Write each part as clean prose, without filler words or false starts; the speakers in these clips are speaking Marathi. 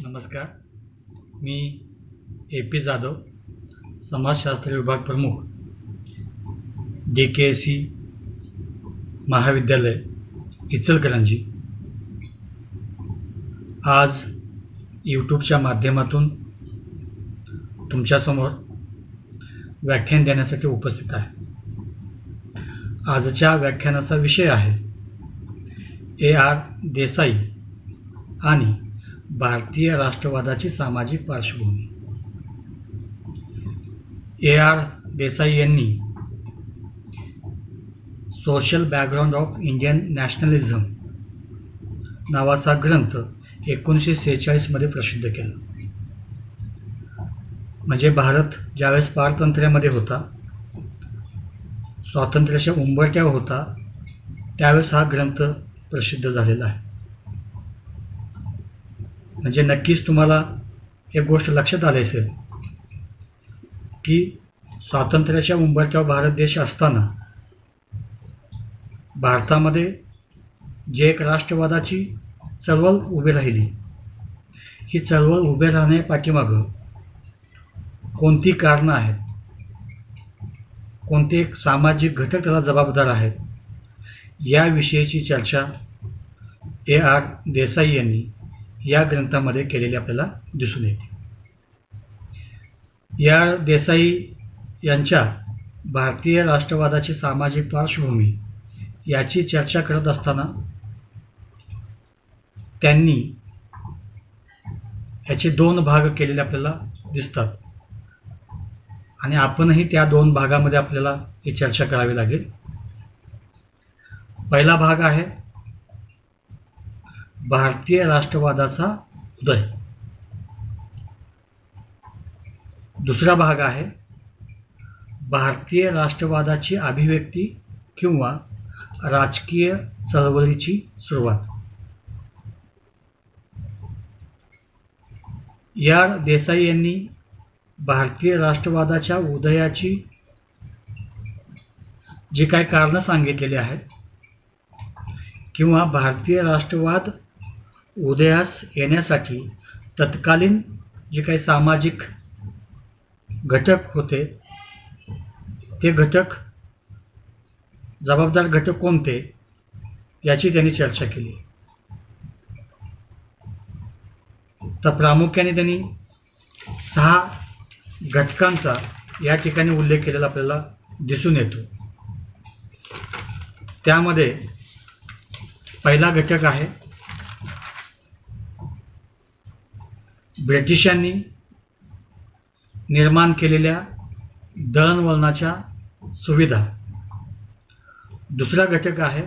नमस्कार. मी ए.पी. जाधव, समाजशास्त्र विभाग प्रमुख, DKSE महाविद्यालय इचलकरंजी. आज यूट्यूबच्या माध्यमातून तुमच्यासमोर व्याख्यान देण्यासाठी उपस्थित आहे. आजच्या व्याख्यानाचा विषय आहे A.R. देसाई आणि भारतीय राष्ट्रवादाची सामाजिक पार्श्वभूमी. A.R. देसाई यांनी social background of Indian nationalism नावाचा ग्रंथ 1946 मध्ये प्रसिद्ध केला. म्हणजे भारत ज्यावेळेस पारतंत्र्यामध्ये होता, स्वातंत्र्याच्या उंबरठ्यावर होता, त्यावेळेस हा ग्रंथ प्रसिद्ध झालेला आहे. म्हणजे नक्कीच तुम्हाला एक गोष्ट लक्षात आली असेल की स्वातंत्र्याच्या उंबरठ्यावर भारत देश असताना भारतामध्ये जे एक राष्ट्रवादाची चळवळ उभी राहिली, ही चळवळ उभे राहण्यापाठीमागं कोणती कारणं आहेत, कोणते एक सामाजिक घटक त्याला जबाबदार आहेत, याविषयीची चर्चा A.R. देसाई यांनी या ग्रंथामध्ये केलेली आपल्याला दिसून येते. A.R. देसाई यांच्या भारतीय राष्ट्रवादाची सामाजिक पार्श्वभूमी याची चर्चा करत असताना त्यांनी याचे 2 भाग केलेले आपल्याला दिसतात आणि आपणही त्या 2 भागामध्ये आपल्याला ही चर्चा करावी लागेल. पहिला भाग आहे भारतीय राष्ट्रवादाचा उदय. दुसरा भाग आहे भारतीय राष्ट्रवादाची अभिव्यक्ती किंवा राजकीय चळवळीची सुरुवात. A.R. देसाई यांनी भारतीय राष्ट्रवादाच्या उदयाची जी काही कारणं सांगितलेली आहेत किंवा भारतीय राष्ट्रवाद उदयास येण्यासाठी तत्कालीन जे काही सामाजिक घटक होते, ते घटक, जबाबदार घटक कोणते, याची त्यांनी चर्चा केली. तर प्रामुख्याने त्यांनी 6 घटकांचा या ठिकाणी उल्लेख केलेला आपल्याला दिसून येतो. त्यामध्ये पहिला घटक आहे ब्रिटिशांनी निर्माण केलेल्या दळणवळणाच्या सुविधा. दुसरा घटक आहे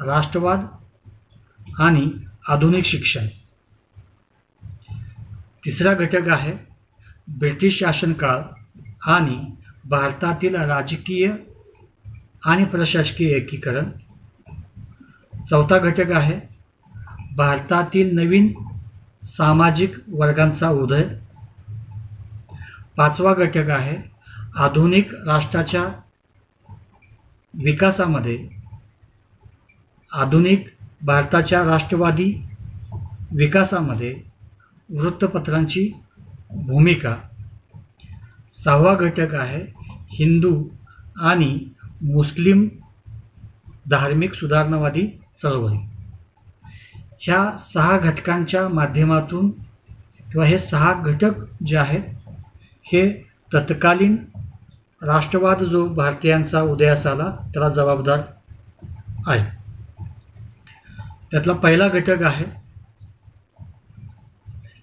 राष्ट्रवाद आणि आधुनिक शिक्षण. तिसरा घटक आहे ब्रिटिश शासनकाळ आणि भारतातील राजकीय आणि प्रशासकीय एकीकरण. चौथा घटक आहे भारतातील नवीन सामाजिक वर्गांचा उदय. पाचवा घटक आहे आधुनिक राष्ट्राच्या विकासामध्ये आधुनिक भारताच्या राष्ट्रवादी विकासामध्ये वृत्तपत्रांची भूमिका. सहावा घटक आहे हिंदू आणि मुस्लिम धार्मिक सुधारणावादी चळवळी. ह्या 6 घटकांच्या माध्यमातून किंवा हे 6 घटक जे आहेत हे तत्कालीन राष्ट्रवाद जो भारतीयांचा उदयास आला त्याला जबाबदार आहे. त्यातला पहिला घटक आहे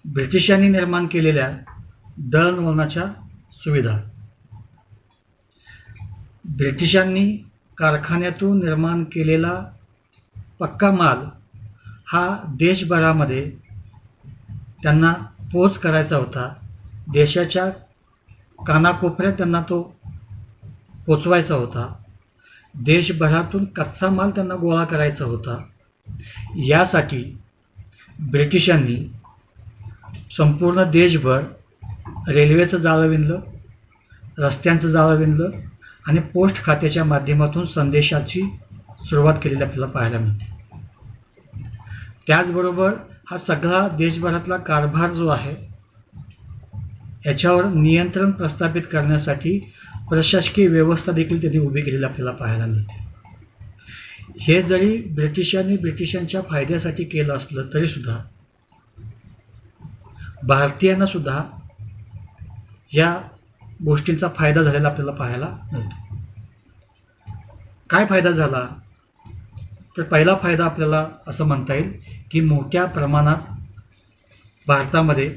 ब्रिटिशांनी निर्माण केलेल्या दळणवळणाच्या सुविधा. ब्रिटिशांनी कारखान्यातून निर्माण केलेला पक्का माल हा देशभरामध्ये त्यांना पोच करायचा होता. देशाच्या कानाकोपऱ्यात त्यांना तो पोचवायचा होता. देशभरातून कच्चा माल त्यांना गोळा करायचा होता. यासाठी ब्रिटिशांनी संपूर्ण देशभर रेल्वेचं जाळं विणलं, रस्त्यांचं जाळं विणलं आणि पोस्ट खात्याच्या माध्यमातून संदेशाची सुरुवात केलेली आपल्याला पाहायला मिळते. त्याचबरोबर हा सगळा देशभरातला कारभार जो आहे याच्यावर नियंत्रण प्रस्थापित करण्यासाठी प्रशासकीय व्यवस्था देखील त्यांनी उभी केलेली आपल्याला पाहायला मिळते. हे जरी ब्रिटिशांच्या फायद्यासाठी केलं असलं तरीसुद्धा भारतीयांना सुद्धा या गोष्टींचा फायदा झालेला आपल्याला पाहायला मिळतो. काय फायदा झाला तर पहिला फायदा आपल्याला असं म्हणता येईल की मोठ्या प्रमाणात भारतामध्ये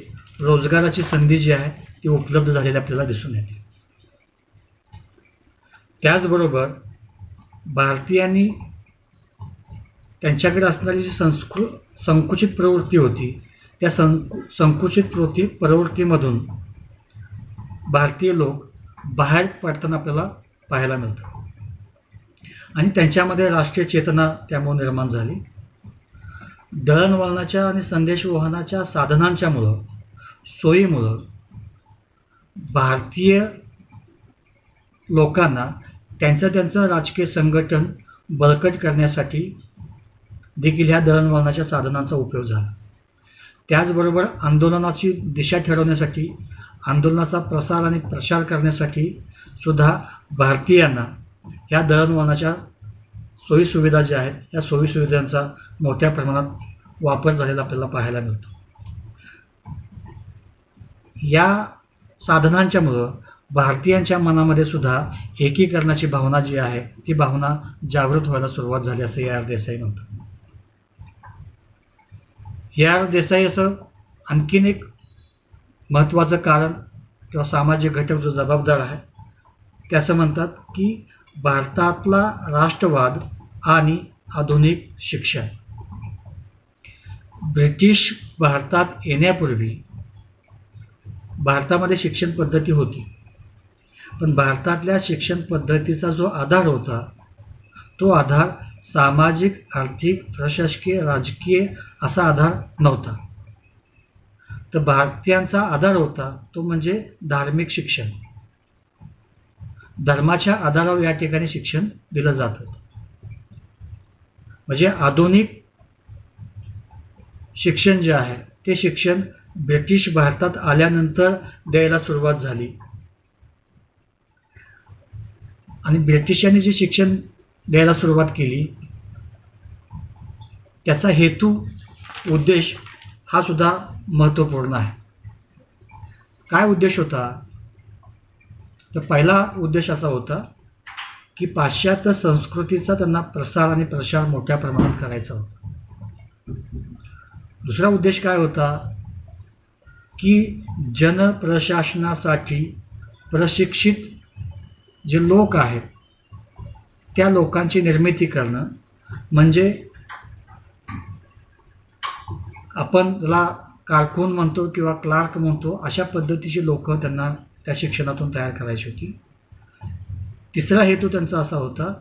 रोजगाराची संधी जी आहे ती उपलब्ध झालेली आपल्याला दिसून येते. त्याचबरोबर भारतीयांनी त्यांच्याकडे असणारी जी संकुचित प्रवृत्ती होती त्या संकुचित प्रवृत्तीमधून भारतीय लोक बाहेर पडताना आपल्याला पाहायला मिळतात आणि त्यांच्यामध्ये राष्ट्रीय चेतना त्यामुळे निर्माण झाली. दळणवळणाच्या आणि संदेशवहनाच्या साधनांच्यामुळं सोयीमुळं भारतीय लोकांना त्यांचं राजकीय संघटन बळकट करण्यासाठी देखील ह्या दळणवळणाच्या साधनांचा उपयोग झाला. त्याचबरोबर आंदोलनाची दिशा ठरवण्यासाठी आंदोलनाचा प्रसार आणि प्रचार करण्यासाठी सुद्धा भारतीयांना ह्या दळणवळणाच्या सोयीसुविधा ज्या आहेत या सोयीसुविधांचा मोठ्या प्रमाणात वापर झालेला आपल्याला पाहायला मिळतो. या साधनांच्यामुळं भारतीयांच्या मनामध्ये सुद्धा एकीकरणाची भावना जी आहे ती भावना जागृत व्हायला सुरुवात झाली असं AR देसाई म्हणतात. AR देसाई असं आणखीन एक महत्त्वाचं कारण किंवा सामाजिक घटक जो जबाबदार आहे ते असं म्हणतात की भारतातला राष्ट्रवाद आणि आधुनिक शिक्षण. ब्रिटिश भारतात येण्यापूर्वी भारतामध्ये शिक्षण पद्धती होती, पण भारतातल्या शिक्षण पद्धतीचा जो आधार होता तो आधार सामाजिक, आर्थिक, प्रशासकीय, राजकीय असा आधार नव्हता. तर भारतीयांचा आधार होता तो म्हणजे धार्मिक शिक्षण. धर्माच्या आधारावर या ठिकाणी शिक्षण दिलं जात होतं. म्हणजे आधुनिक शिक्षण जे आहे ते शिक्षण ब्रिटिश भारतात आल्यानंतर द्यायला सुरुवात झाली आणि ब्रिटिशांनी जे शिक्षण द्यायला सुरुवात केली त्याचा हेतू उद्देश हा सुद्धा महत्त्वपूर्ण आहे. काय उद्देश होता तर पहिला उद्देश असा होता की पाश्चात्य संस्कृतीचा त्यांना प्रसार आणि प्रचार मोठ्या प्रमाणात करायचा होता. दुसरा उद्देश काय होता की जनप्रशासनासाठी प्रशिक्षित जे लोक आहेत त्या लोकांची निर्मिती करणं. म्हणजे आपण त्याला कारकून म्हणतो किंवा क्लार्क म्हणतो अशा पद्धतीची लोक त्यांना त्या शिक्षणातून तयार करायची होती. तिसरा हेतू त्यांचा असा होता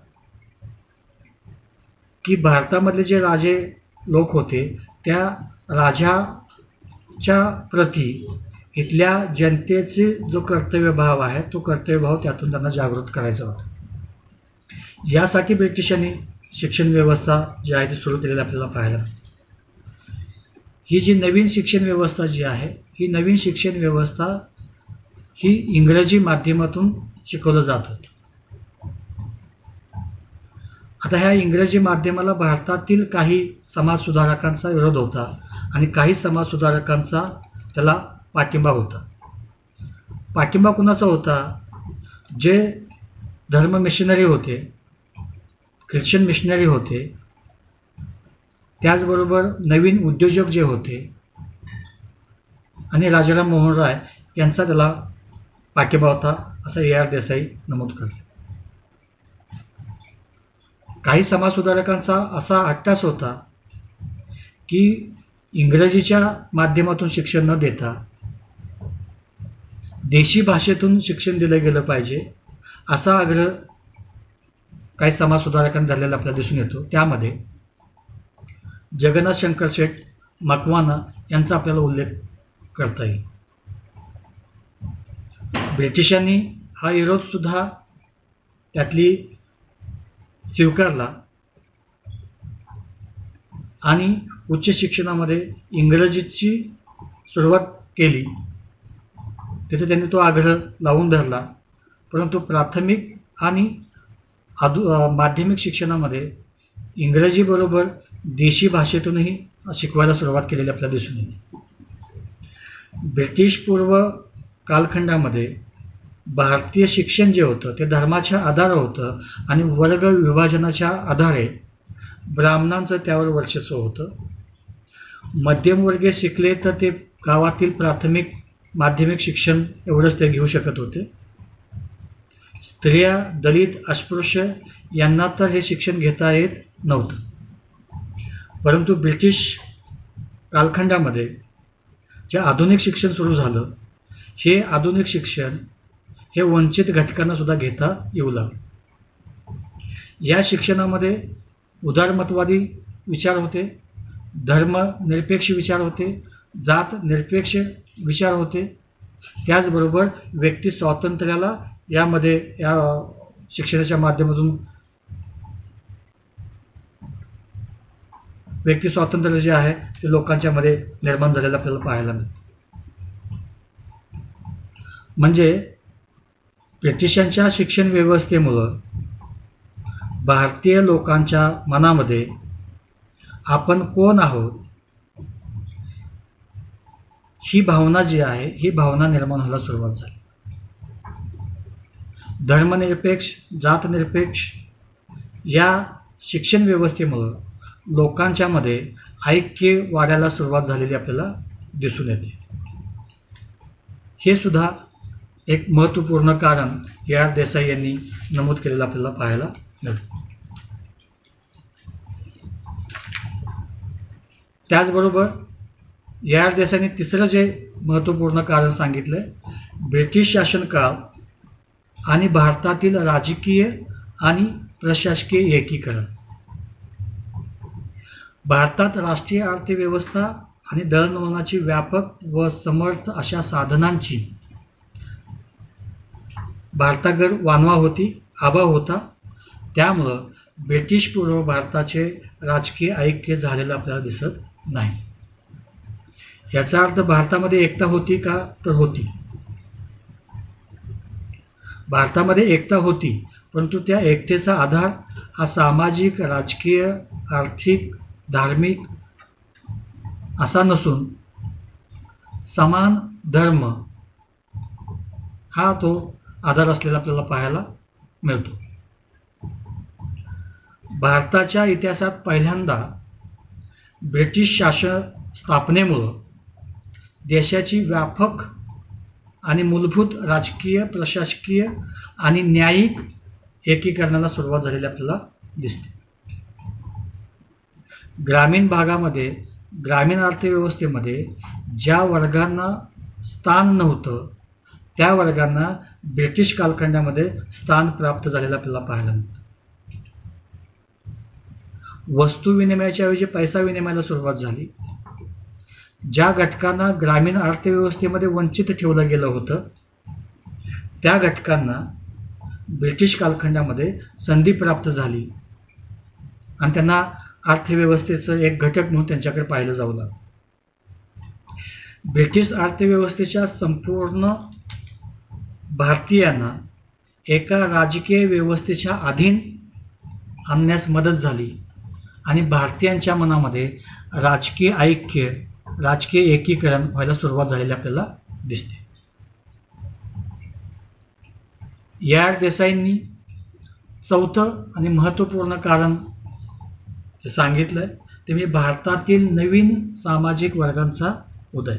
की भारतामधले जे राजे लोक होते त्या राजाच्या प्रती इथल्या जनतेचे जो कर्तव्यभाव आहे तो कर्तव्यभाव त्यातून त्यांना जागृत करायचा होता. यासाठी ब्रिटिशांनी शिक्षण व्यवस्था जी आहे ती सुरू केलेली आपल्याला पाहायला मिळते. ही जी नवीन शिक्षण व्यवस्था जी आहे ही नवीन शिक्षण व्यवस्था ही इंग्रजी माध्यमातून शिकवलं जात होतं. आता ह्या इंग्रजी माध्यमाला भारतातील काही समाजसुधारकांचा विरोध होता आणि काही समाजसुधारकांचा त्याला पाठिंबा होता. पाठिंबा कुणाचा होता? जे धर्म मिशनरी होते, ख्रिश्चन मिशनरी होते, त्याचबरोबर नवीन उद्योजक जे होते आणि राजाराम मोहन राय यांचा त्याला पाठिंबा होता असं AR देसाई नमूद करते. काही समाजसुधारकांचा असा अट्टास होता की इंग्रजीच्या माध्यमातून शिक्षण न देता देशी भाषेतून शिक्षण दिलं गेलं पाहिजे असा आग्रह काही समाजसुधारकांनी धरलेला आपल्याला दिसून येतो. त्यामध्ये जगन्नाथ शंकर शेठ मकवाना यांचा आपल्याला उल्लेख करता येईल. ब्रिटिशांनी हा विरोधसुद्धा त्यातली स्वीकारला आणि उच्च शिक्षणामध्ये इंग्रजीची सुरुवात केली, तिथे त्यांनी तो आग्रह लावून धरला. परंतु प्राथमिक आणि माध्यमिक शिक्षणामध्ये इंग्रजीबरोबर देशी भाषेतूनही शिकवायला सुरुवात केलेली आपल्याला दिसून येते. ब्रिटिश पूर्व कालखंडामध्ये भारतीय शिक्षण जे होतं ते धर्माच्या आधारे होतं आणि वर्ग विभाजनाच्या आधारे ब्राह्मणांचं त्यावर वर्चस्व होतं. मध्यमवर्गीय शिकले तर ते गावातील प्राथमिक माध्यमिक शिक्षण एवढंच ते घेऊ शकत होते. स्त्रिया, दलित, अस्पृश्य यांना तर हे शिक्षण घेता येत नव्हतं. परंतु ब्रिटिश कालखंडामध्ये जे आधुनिक शिक्षण सुरू झालं, हे आधुनिक शिक्षण हे वंचित घटकांना सुद्धा घेता येऊ लागलं. या शिक्षणामध्ये उदारमतवादी विचार होते, धर्मनिरपेक्ष विचार होते, जात निरपेक्ष विचार होते. त्याचबरोबर व्यक्ती स्वातंत्र्याला यामध्ये या शिक्षणाच्या माध्यमातून व्यक्ती स्वातंत्र्य जे आहे ते लोकांच्या मध्ये निर्माण झालेलं आपल्याला पाहायला मिळतं. म्हणजे ब्रिटिशांच्या शिक्षण व्यवस्थेमुळं भारतीय लोकांच्या मनामध्ये आपण कोण आहोत ही भावना जी आहे ही भावना निर्माण व्हायला सुरुवात झाली. धर्मनिरपेक्ष, जातनिरपेक्ष या शिक्षण व्यवस्थेमुळं लोकांच्या मध्ये ऐक्य वाढायला सुरुवात झालेली आपल्याला दिसून येते. हे सुद्धा एक महत्त्वपूर्ण कारण AR देसाई यांनी नमूद केलेलं आपल्याला पाहायला मिळतं. त्याचबरोबर AR देसाईंनी तिसरं जे महत्त्वपूर्ण कारण सांगितलं, ब्रिटिश शासनकाळ आणि भारतातील राजकीय आणि प्रशासकीय एकीकरण. भारतात राष्ट्रीय अर्थव्यवस्था आणि दळणवळणाची व्यापक व समर्थ अशा साधनांची भारताकडे वानवा होती, अभाव होता. त्यामुळं ब्रिटिश पूर्व भारताचे राजकीय ऐक्य झालेलं आपल्याला दिसत नाही. याचा अर्थ भारतामध्ये एकता होती का, तर होती. भारतामध्ये एकता होती, परंतु त्या एकतेचा आधार हा सामाजिक, राजकीय, आर्थिक, धार्मिक असा नसून समान धर्म हा तो आधार असलेला आपल्याला पाहायला मिळतो. भारताच्या इतिहासात पहिल्यांदा ब्रिटिश शासन स्थापनेमुळं देशाची व्यापक आणि मूलभूत राजकीय, प्रशासकीय आणि न्यायिक एकीकरणाला सुरुवात झालेली आपल्याला दिसते. ग्रामीण भागामध्ये, ग्रामीण अर्थव्यवस्थेमध्ये ज्या वर्गांना स्थान नव्हतं त्या वर्गांना ब्रिटिश कालखंडामध्ये स्थान प्राप्त झालेलं आपल्याला पाहायला मिळतं. वस्तू विनिमयाच्या ऐवजी पैसा विनिमयाला सुरुवात झाली. ज्या घटकांना ग्रामीण अर्थव्यवस्थेमध्ये वंचित ठेवलं गेलं होतं त्या घटकांना ब्रिटिश कालखंडामध्ये संधी प्राप्त झाली आणि त्यांना अर्थव्यवस्थेचं एक घटक म्हणून त्यांच्याकडे पाहिलं जाऊ लागलं. ब्रिटिश अर्थव्यवस्थेच्या संपूर्ण भारतीयांना एका राजकीय व्यवस्थेच्या अधीन आणण्यास मदत झाली आणि भारतीयांच्या मनामध्ये राजकीय ऐक्य, राजकीय एकीकरण व्हायला सुरुवात झालेली आपल्याला दिसते. AR देसाईंनी चौथं आणि महत्त्वपूर्ण कारण जे सांगितलं ते म्हणजे भारतातील नवीन सामाजिक वर्गांचा उदय.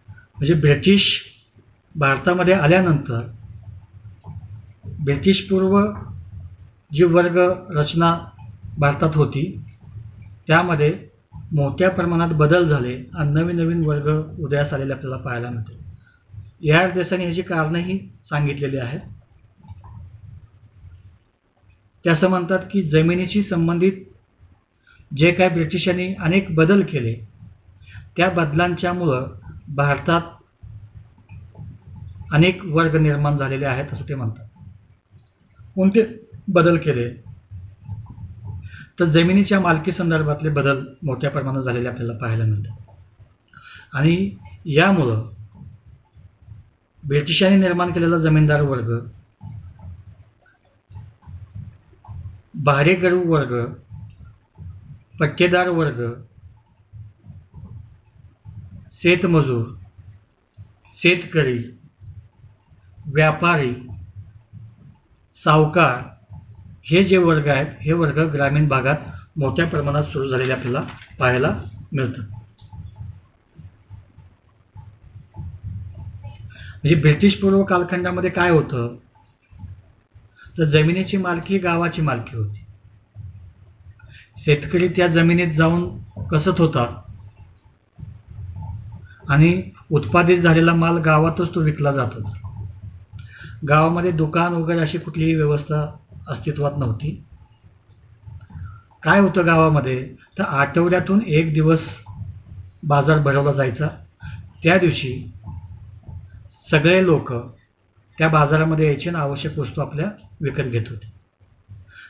म्हणजे ब्रिटिश भारतामध्ये आल्यानंतर ब्रिटिश पूर्व जी वर्ग रचना भारतात होती त्यामध्ये मोठ्या प्रमाणात बदल झाले आणि नवीन नवीन वर्ग उदयास आलेले आपल्याला पाहायला मिळते. AR देसाईंनी ह्याची कारणंही सांगितलेली आहेत. ते असं म्हणतात की जमिनीशी संबंधित जे काय ब्रिटिशांनी अनेक बदल केले त्या बदलांच्यामुळं भारतात अनेक वर्ग निर्माण झालेले आहेत असं ते म्हणतात. कोणते बदल केले तर जमिनीच्या मालकी संदर्भातले बदल मोठ्या प्रमाणात झालेले आपल्याला पाहायला मिळतात आणि यामुळं ब्रिटिशांनी निर्माण केलेला जमीनदार वर्ग, भाडेकरू वर्ग, पट्टेदार वर्ग, शेतमजूर, शेतकरी, व्यापारी, सावकार हे जे वर्ग आहेत हे वर्ग ग्रामीण भागात मोठ्या प्रमाणात सुरू झालेले आपल्याला पाहायला मिळतात. म्हणजे ब्रिटिश पूर्व कालखंडामध्ये काय होतं, तर जमिनीची मालकी गावाची मालकी होती. शेतकरी त्या जमिनीत जाऊन कसत होता आणि उत्पादित झालेला माल गावातच तो विकला जात होता. गावामध्ये दुकान वगैरे अशी कुठलीही व्यवस्था अस्तित्वात नव्हती. काय होतं गावामध्ये, तर आठवड्यातून एक दिवस बाजार भरवला जायचा. त्या दिवशी सगळे लोक त्या बाजारामध्ये यायचे आणि आवश्यक वस्तू आपल्या विकत घेत होते.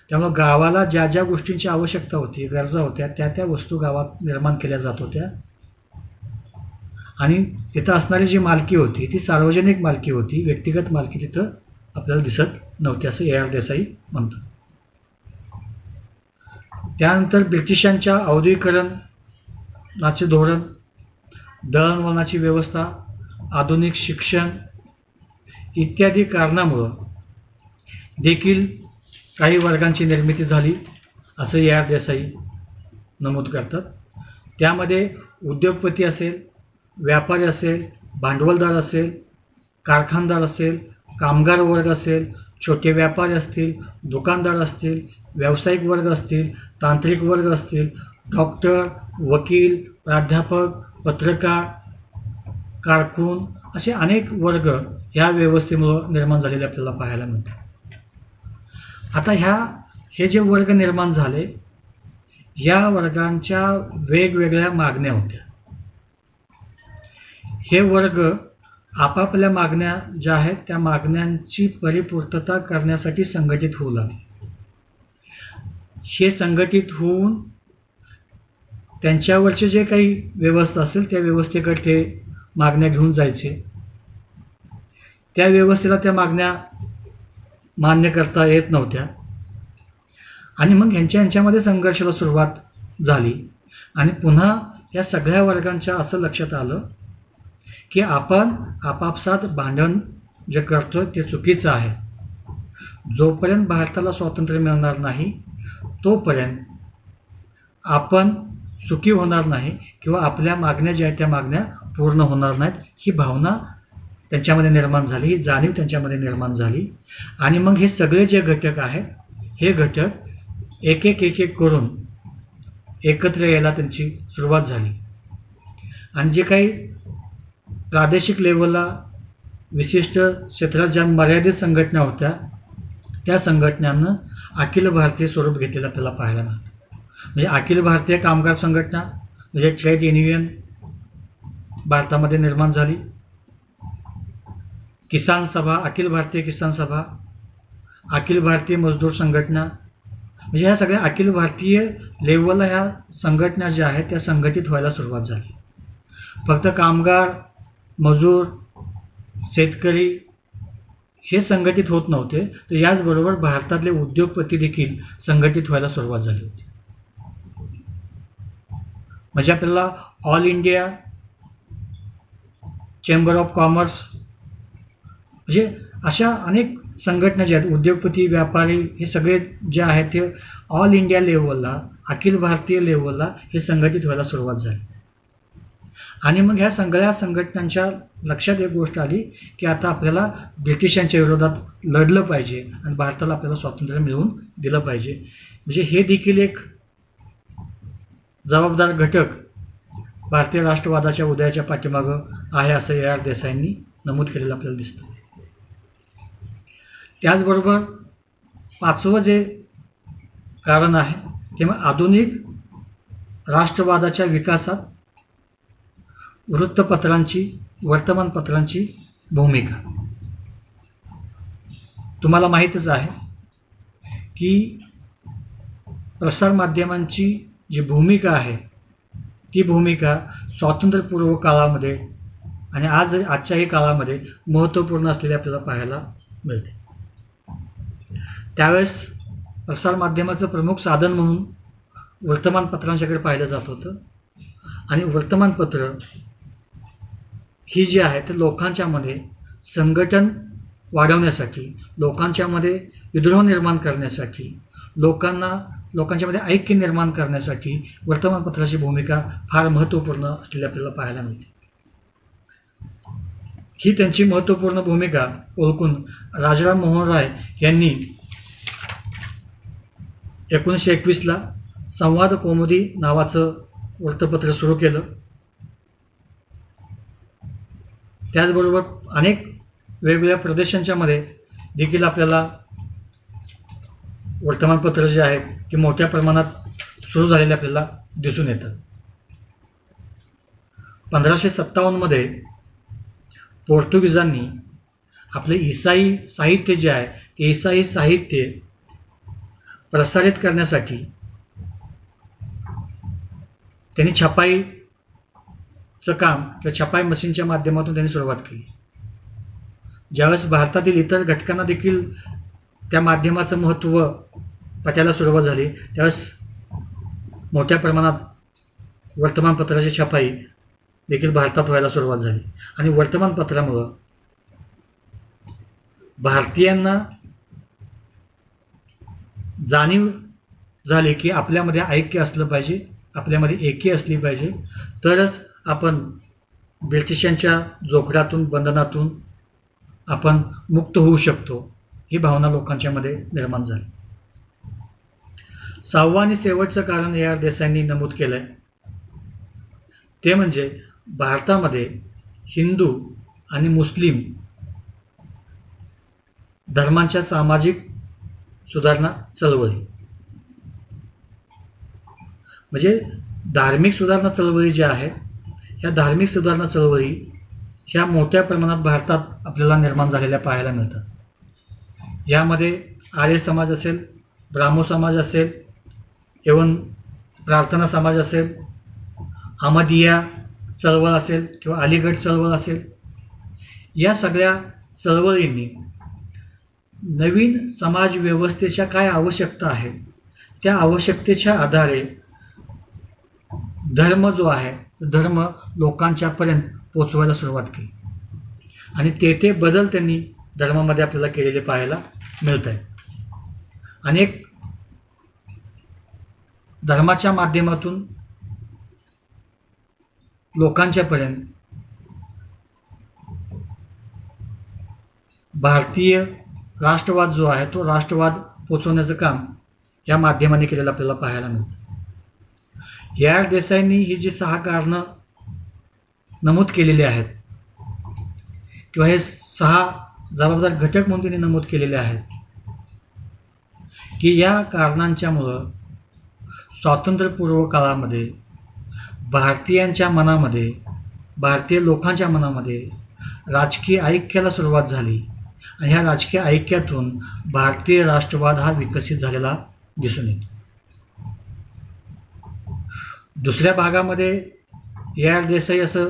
त्यामुळे गावाला ज्या ज्या गोष्टींची आवश्यकता होती, गरजा होत्या, त्या त्या वस्तू गावात निर्माण केल्या जात होत्या आणि तिथं असणारी जी मालकी होती ती सार्वजनिक मालकी होती, व्यक्तिगत मालकी तिथं आपल्याला दिसत नव्हती, असं ए आर देसाई म्हणतात. त्यानंतर ब्रिटिशांच्या औद्योगिकरणाचे धोरण, दळणवळणाची व्यवस्था, आधुनिक शिक्षण इत्यादी कारणामुळं देखील काही वर्गांची निर्मिती झाली, असं ए आर देसाई नमूद करतात. त्यामध्ये उद्योगपती असेल, व्यापारी असेल, भांडवलदार असेल, कारखानदार असेल, कामगार वर्ग असेल, छोटे व्यापारी असतील, दुकानदार असतील, व्यावसायिक वर्ग असतील, तांत्रिक वर्ग असतील, डॉक्टर, वकील, प्राध्यापक, पत्रकार, कारकून असे अनेक वर्ग ह्या व्यवस्थेमुळं निर्माण झालेले आपल्याला पाहायला मिळतात. आता हे जे वर्ग निर्माण झाले, या वर्गांच्या वेगवेगळ्या मागण्या होत्या. हे वर्ग आपापल्या मागण्या ज्या आहेत त्या मागण्यांची परिपूर्तता करण्यासाठी संघटित होऊ लागले. हे संघटित होऊन त्यांच्यावरचे जे काही व्यवस्था असेल त्या व्यवस्थेकडे ते मागण्या घेऊन जायचे. त्या व्यवस्थेला त्या मागण्या मान्य करता येत नव्हत्या आणि मग ह्यांच्यामध्ये संघर्षाला सुरुवात झाली आणि पुन्हा या सगळ्या वर्गांच्या असं लक्षात आलं की आपण आपापसात भांडण जे करतोय ते चुकीचं आहे. जोपर्यंत भारताला स्वातंत्र्य मिळणार नाही तोपर्यंत आपण सुखी होणार नाही किंवा आपल्या मागण्या ज्या आहेत त्या मागण्या पूर्ण होणार नाहीत, ही भावना त्यांच्यामध्ये निर्माण झाली, ही जाणीव त्यांच्यामध्ये निर्माण झाली. आणि मग हे सगळे जे घटक आहेत हे घटक एक एक करून एकत्र यायला त्यांची सुरुवात झाली. आणि जे काही प्रादेशिक लेवलला विशिष्ट क्षेत्रात ज्या मर्यादित संघटना होत्या त्या संघटनांना अखिल भारतीय स्वरूप घेतलेलं आपल्याला पाहायला मिळतं. म्हणजे अखिल भारतीय कामगार संघटना म्हणजे ट्रेड युनियन भारतामध्ये निर्माण झाली. किसान सभा, अखिल भारतीय किसान सभा, अखिल भारतीय मजदूर संघटना, म्हणजे ह्या सगळ्या अखिल भारतीय लेवलला ह्या संघटना ज्या आहेत त्या संघटित व्हायला सुरुवात झाली. फक्त कामगार, मजूर, शेतकरी हे संघटित होत नव्हते, तर याचबरोबर भारतातले उद्योगपती देखील संघटित व्हायला सुरुवात झाली होती. म्हणजे आपल्याला all India chamber of commerce म्हणजे अशा अनेक संघटना ज्या आहेत, उद्योगपती, व्यापारी हे सगळे जे आहेत ते ऑल इंडिया लेवलला, अखिल भारतीय लेवलला हे संघटित व्हायला सुरुवात झाली. आणि मग ह्या सगळ्या संघटनांच्या लक्षात एक गोष्ट आली की आता आपल्याला ब्रिटिशांच्या विरोधात लढलं पाहिजे आणि भारताला आपल्याला स्वातंत्र्य मिळवून दिलं पाहिजे. म्हणजे हे देखील एक जबाबदार घटक भारतीय राष्ट्रवादाच्या उदयाच्या पाठीमागं आहे असं ए आर देसाईंनी नमूद केलेलं आपल्याला दिसतं. त्याचबरोबर पाचवं जे कारण आहे ते मग आधुनिक राष्ट्रवादाच्या विकासात वृत्तपत्रांची, वर्तमानपत्रांची भूमिका. तुम्हाला माहीतच आहे की प्रसारमाध्यमांची जी भूमिका आहे ती भूमिका स्वातंत्र्यपूर्व काळामध्ये आणि आजच्याही काळामध्ये महत्त्वपूर्ण असलेली आपल्याला पाहायला मिळते. त्यावेळेस प्रसारमाध्यमाचं प्रमुख साधन म्हणून वर्तमानपत्रांच्याकडे पाहिलं जात होतं आणि वर्तमानपत्र ही जी आहे ते लोकांच्यामध्ये संघटन वाढवण्यासाठी, लोकांच्यामध्ये विद्रोह निर्माण करण्यासाठी, लोकांच्यामध्ये ऐक्य निर्माण करण्यासाठी वर्तमानपत्राची भूमिका फार महत्त्वपूर्ण असलेली आपल्याला पाहायला मिळते. ही त्यांची महत्त्वपूर्ण भूमिका ओळखून राजाराम मोहन राय यांनी 1921ला संवाद कौमुदी नावाचं वृत्तपत्र सुरू केलं. त्याचबरोबर अनेक वेगवेगळ्या प्रदेशांच्या मध्ये देखील आपल्याला वर्तमानपत्र जे आहेत ते मोठ्या प्रमाणात सुरू झालेले आपल्याला दिसून येतात. 1557मध्ये पोर्तुगीजांनी आपले ईसाई साहित्य जे आहे ते ईसाई साहित्य प्रसारित करण्यासाठी त्यांनी छपाईचं काम किंवा छपाई मशीनच्या माध्यमातून त्यांनी सुरुवात केली. ज्यावेळेस भारतातील इतर घटकांना देखील त्या माध्यमाचं महत्त्व पटायला सुरुवात झाली त्यावेळेस मोठ्या प्रमाणात वर्तमानपत्राची छपाई देखील भारतात व्हायला सुरुवात झाली आणि वर्तमानपत्रामुळं भारतीयांना जाणीव झाली की आपल्यामध्ये ऐक्य असलं पाहिजे, आपल्यामध्ये एकी असली पाहिजे, तरच आपण ब्रिटिशांच्या जोखडातून बंधनातून आपण मुक्त होऊ शकतो, ही भावना लोकांच्यामध्ये निर्माण झाली. 6वं आणि शेवटचं कारण AR देसाईंनी नमूद केलं आहे ते म्हणजे भारतामध्ये हिंदू आणि मुस्लिम धर्मांच्या सामाजिक सुधारणा चळवळी, म्हणजे धार्मिक सुधारणा चळवळी ज्या आहेत ह्या धार्मिक सुधारणा चळवळी ह्या मोठ्या प्रमाणात भारतात आपल्याला निर्माण झालेल्या पाहायला मिळतात. यामध्ये आर्य समाज असेल, ब्राह्मो समाज असेल, एवं प्रार्थना समाज असेल, अहमदिया चळवळ असेल किंवा अलीगढ चळवळ असेल, या सगळ्या चळवळींनी नवीन समाज व्यवस्थेच्या काय आवश्यकता आहेत त्या आवश्यकतेच्या आधारे धर्म जो आहे धर्म लोकांच्यापर्यंत पोचवायला सुरुवात केली आणि ते बदल त्यांनी धर्मामध्ये आपल्याला केलेले पाहायला मिळत आहे. अनेक धर्माच्या माध्यमातून लोकांच्यापर्यंत भारतीय राष्ट्रवाद जो आहे तो राष्ट्रवाद पोचवण्याचं काम या माध्यमाने केलेलं आपल्याला पाहायला मिळतं. AR देसाईंनी ही जी 6 कारणं नमूद केलेली आहेत किंवा हे 6 जबाबदार घटक म्हणून त्यांनी नमूद केलेले आहेत की या कारणांच्यामुळं स्वातंत्र्यपूर्व काळामध्ये भारतीयांच्या मनामध्ये, भारतीय लोकांच्या मनामध्ये राजकीय ऐक्याला सुरुवात झाली आणि ह्या राजकीय ऐक्यातून भारतीय राष्ट्रवाद हा विकसित झालेला दिसून येतो. दुसऱ्या भागामध्ये AR देसाई असं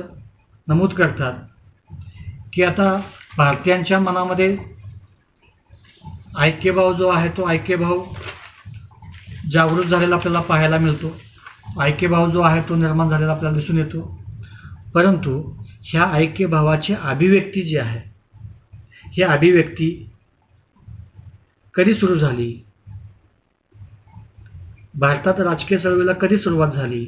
नमूद करतात की आता भारतीयांच्या मनामध्ये ऐक्यभाव जो आहे तो ऐक्यभाव जागृत झालेला आपल्याला पाहायला मिळतो, ऐक्यभाव जो आहे तो निर्माण झालेला आपल्याला दिसून येतो. परंतु ह्या ऐक्यभावाची अभिव्यक्ती जी आहे ही अभिव्यक्ती कधी सुरू झाली, भारतात राजकीय चळवळीला कधी सुरुवात झाली,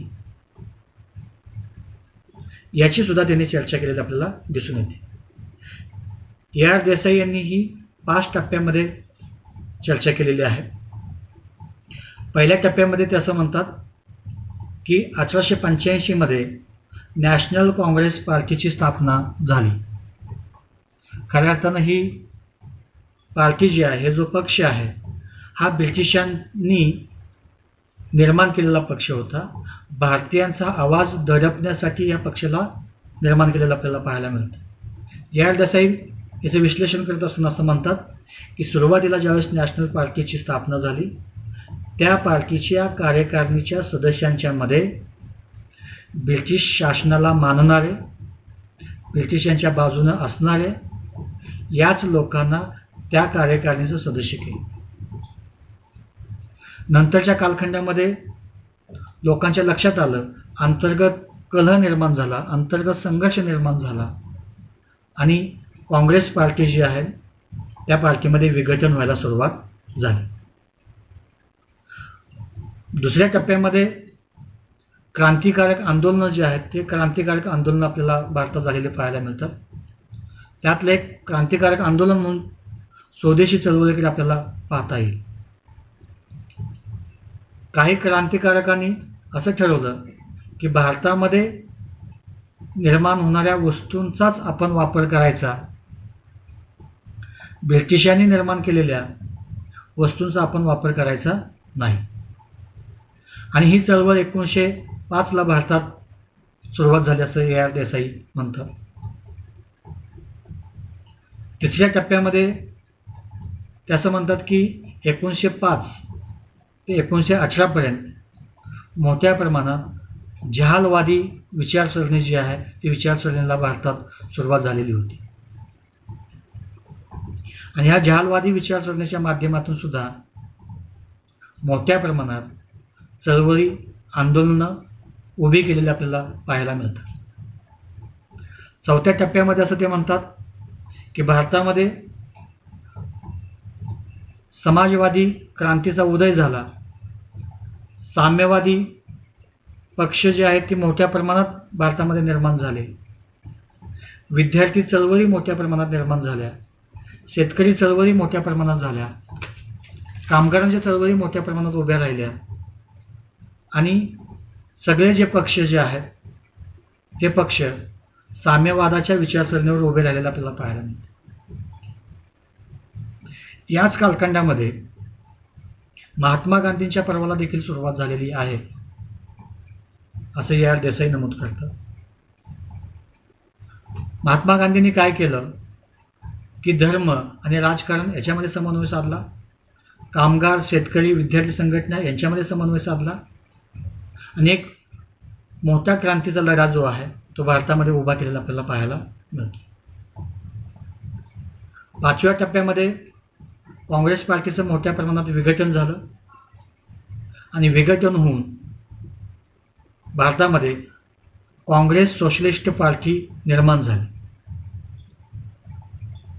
याची सुद्धा त्यांनी चर्चा केलेली आपल्याला दिसून येते. AR देसाई यांनी ही 5 टप्प्यामध्ये चर्चा केलेली आहे. पहिल्या टप्प्यामध्ये ते असं म्हणतात की 1885मध्ये नॅशनल काँग्रेस पार्टीची स्थापना झाली. खऱ्या अर्थानं ही पार्टी जी आहे, हे जो पक्ष आहे हा ब्रिटिशांनी निर्माण केलेला पक्ष होता. भारतीयांचा आवाज दडपण्यासाठी या पक्षाला निर्माण केलेला आपल्याला पाहायला मिळतं. AR देसाई याचं विश्लेषण करत असताना असं म्हणतात की सुरुवातीला ज्यावेळेस नॅशनल पार्टीची स्थापना झाली त्या पार्टीच्या कार्यकारिणीच्या सदस्यांच्या मध्ये ब्रिटिश शासनाला मानणारे, ब्रिटिशांच्या बाजूने असणारे याच लोकांना त्या कार्यकारिणीचं सदस्य केले. नंतरच्या कालखंडामध्ये लोकांच्या लक्षात आलं, अंतर्गत कलह निर्माण झाला, अंतर्गत संघर्ष निर्माण झाला आणि काँग्रेस पार्टी जी आहे त्या पार्टीमध्ये विघटन व्हायला सुरुवात झाली. दुसऱ्या टप्प्यामध्ये क्रांतिकारक आंदोलनं जे आहेत ते क्रांतिकारक आंदोलनं आपल्याला भारतात झालेले पाहायला मिळतात. त्यातलं एक क्रांतिकारक आंदोलन म्हणून स्वदेशी चळवळीकडे आपल्याला पाहता येईल. काही क्रांतिकारकांनी असं ठरवलं की भारतामध्ये निर्माण होणाऱ्या वस्तूंचाच आपण वापर करायचा, ब्रिटिशांनी निर्माण केलेल्या वस्तूंचा आपण वापर करायचा नाही. आणि ही चळवळ 1905ला भारतात सुरुवात झाली असं A.R. देसाई म्हणतात. तिसऱ्या टप्प्यामध्ये ते असं म्हणतात की 1905 ते 1918 पर्यंत मोठ्या प्रमाणात जहालवादी विचारसरणी जी आहे ती विचारसरणीला भारतात सुरुवात झालेली होती. आणि ह्या जहालवादी विचारसरणीच्या माध्यमातून सुद्धा मोठ्या प्रमाणात चळवळी, आंदोलनं उभी केलेली आपल्याला पाहायला मिळतात. चौथ्या टप्प्यामध्ये असं ते म्हणतात की भारतामध्ये समाजवादी क्रांतीचा उदय झाला, साम्यवादी पक्ष जे आहेत ते मोठ्या प्रमाणात भारतामध्ये निर्माण झाले, विद्यार्थी चळवळी मोठ्या प्रमाणात निर्माण झाल्या, शेतकरी चळवळी मोठ्या प्रमाणात झाल्या, कामगारांच्या चळवळी मोठ्या प्रमाणात उभ्या राहिल्या आणि सगळे जे पक्ष जे आहेत ते पक्ष साम्यवादाच्या विचारसरणीवर उभे राहिलेले आपल्याला पाहायला मिळते. याच कालखंडामध्ये महात्मा गांधींच्या पर्वाला देखील सुरुवात झालेली आहे असं A.R. देसाई नमूद करतात. महात्मा गांधींनी काय केलं की धर्म आणि राजकारण याच्यामध्ये समन्वय साधला, कामगार, शेतकरी, विद्यार्थी संघटना यांच्यामध्ये समन्वय साधला आणि एक मोठा क्रांतीचा लढा जो आहे तो भारतामध्ये उभा केलेला आपल्याला पाहायला मिळतो. पाचव्या टप्प्यामध्ये काँग्रेस पार्टीचं मोठ्या प्रमाणात विघटन झालं आणि विघटन होऊन भारतामध्ये काँग्रेस सोशलिस्ट पार्टी निर्माण झाली.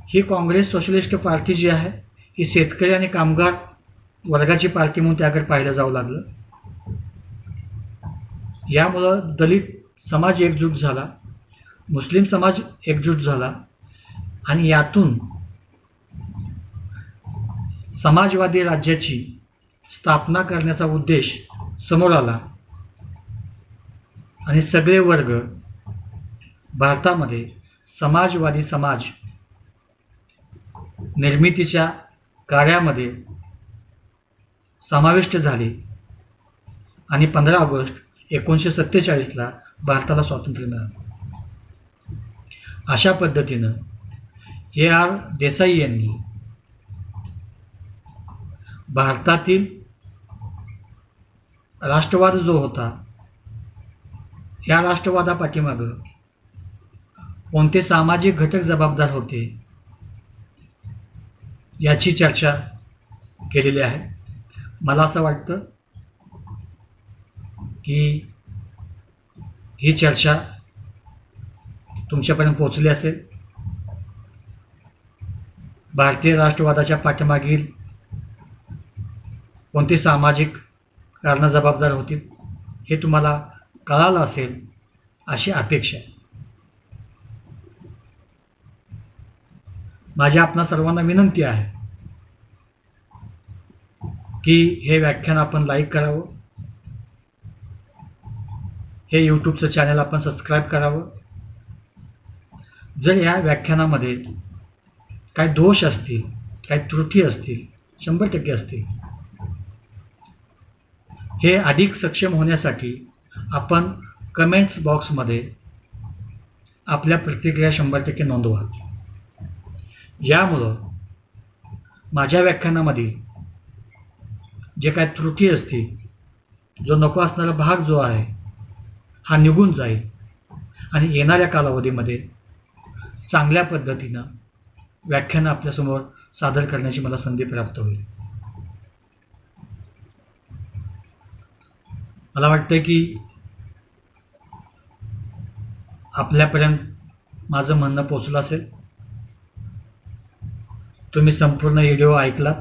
ही काँग्रेस सोशलिस्ट पार्टी जी आहे ही शेतकरी आणि कामगार वर्गाची पार्टी म्हणून त्याकडे पाहिलं जाऊ लागलं. यामुळं दलित समाज एकजूट झाला, मुस्लिम समाज एकजूट झाला आणि यातून समाजवादी राज्याची स्थापना करण्याचा उद्देश समोर आला आणि सगळे वर्ग भारतामध्ये समाजवादी समाज निर्मितीच्या कार्यामध्ये समाविष्ट झाले आणि 15 ऑगस्ट 1947ला भारताला स्वातंत्र्य मिळालं. अशा पद्धतीनं A.R. देसाई यांनी भारतातील राष्ट्रवाद जो होता या राष्ट्रवादापाठीमागं कोणते सामाजिक घटक जबाबदार होते याची चर्चा केलेली आहे. मला असं वाटतं की ही चर्चा तुमच्यापर्यंत पोहोचली असेल. भारतीय राष्ट्रवादाच्या पाठीमागील कोणती सामाजिक कारणं जबाबदार होती हे तुम्हाला कळालं असेल अशी अपेक्षा आहे. माझी आपणा सर्वांना विनंती आहे की हे व्याख्यान आपण लाईक करावं, हे यूट्यूबचं चॅनल आपण सबस्क्राईब करावं. जर या व्याख्यानामध्ये काही दोष असतील, काही त्रुटी असतील, 100% असतील, हे अधिक सक्षम होण्यासाठी आपण कमेंट्स बॉक्समध्ये आपल्या प्रतिक्रिया 100% नोंदवा. यामुळं माझ्या व्याख्यानामधील जे काय त्रुटी असतील, जो नको असणारा भाग जो आहे हा निघून जाईल आणि येणाऱ्या कालावधीमध्ये चांगल्या पद्धतीनं व्याख्यानं आपल्यासमोर सादर करण्याची मला संधी प्राप्त होईल. मला वाटतं की आपल्यापर्यंत माझं म्हणणं पोचलं असेल. तुम्ही संपूर्ण व्हिडिओ ऐकलात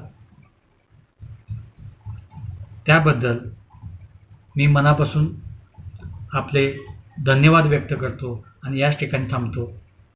त्याबद्दल मी मनापासून आपले धन्यवाद व्यक्त करतो आणि याच ठिकाणी थांबतो.